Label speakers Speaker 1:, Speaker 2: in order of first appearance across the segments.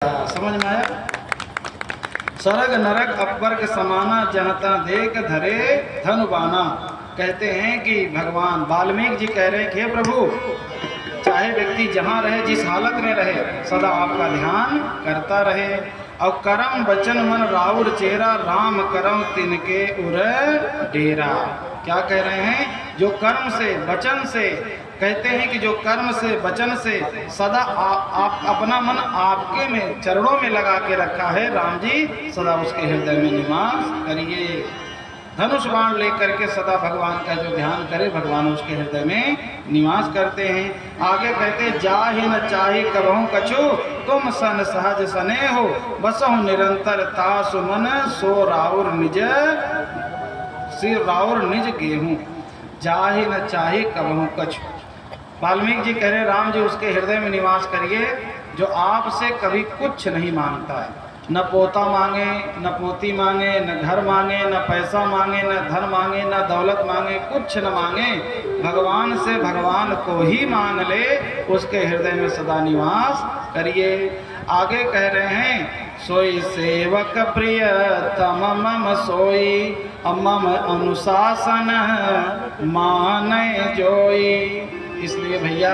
Speaker 1: समझ में आया? सरग नरक अकबर के समाना जनता देख धरे धनुबाना। कहते हैं कि भगवान वाल्मीकि जी कह रहे हैं कि हे प्रभु, चाहे व्यक्ति जहाँ रहे, जिस हालत में रहे, सदा आपका ध्यान करता रहे। और करम बचन मन राउर चेहरा, राम करम तिनके उर डेरा। क्या कह रहे हैं? जो कर्म से वचन से, कहते हैं कि जो कर्म से वचन से सदा आप अपना मन आपके में चरणों में लगा के रखा है, राम जी सदा उसके हृदय में निवास करिए। धनुष बाण लेकर के सदा भगवान का जो ध्यान करे, भगवान उसके हृदय में निवास करते हैं। आगे कहते जाहि न चाहि कबहु कछु, तुम सन सहज सने हो, बसहु निरंतर तासु मन, सो राउर निज सिर राउर निज गेहूं। जाहि न चाहि कबहु कछु। वाल्मीकि जी कह रहे राम जी उसके हृदय में निवास करिए जो आपसे कभी कुछ नहीं मांगता है। न पोता मांगे, न पोती मांगे, न घर मांगे, न पैसा मांगे, न धन मांगे, न दौलत मांगे, कुछ न मांगे। भगवान से भगवान को ही मांग ले, उसके हृदय में सदा निवास करिए। आगे कह रहे हैं सोई सेवक प्रिय तम मम सोई, मम अनुशासन माने जोई। इसलिए भैया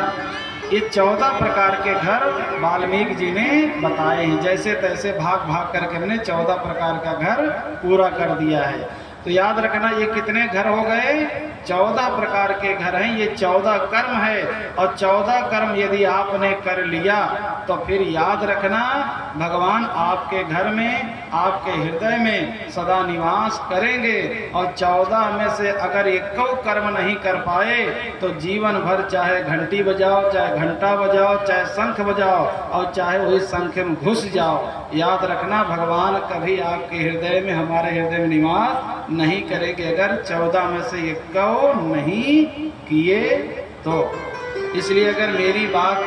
Speaker 1: ये 14 प्रकार के घर वाल्मीकि जी ने बताए हैं। जैसे तैसे भाग भाग करके हमने 14 प्रकार का घर पूरा कर दिया है। तो याद रखना ये कितने घर हो गए? 14 प्रकार के घर हैं। ये 14 कर्म है और 14 कर्म यदि आपने कर लिया तो फिर याद रखना भगवान आपके घर में, आपके हृदय में सदा निवास करेंगे। और 14 में से अगर एक कर्म नहीं कर पाए तो जीवन भर चाहे घंटी बजाओ, चाहे घंटा बजाओ, चाहे शंख बजाओ और चाहे वही शंख में घुस जाओ, याद रखना भगवान कभी आपके हृदय में, हमारे हृदय में निवास नहीं करेंगे अगर 14 में से एक नहीं किए तो। इसलिए अगर मेरी बात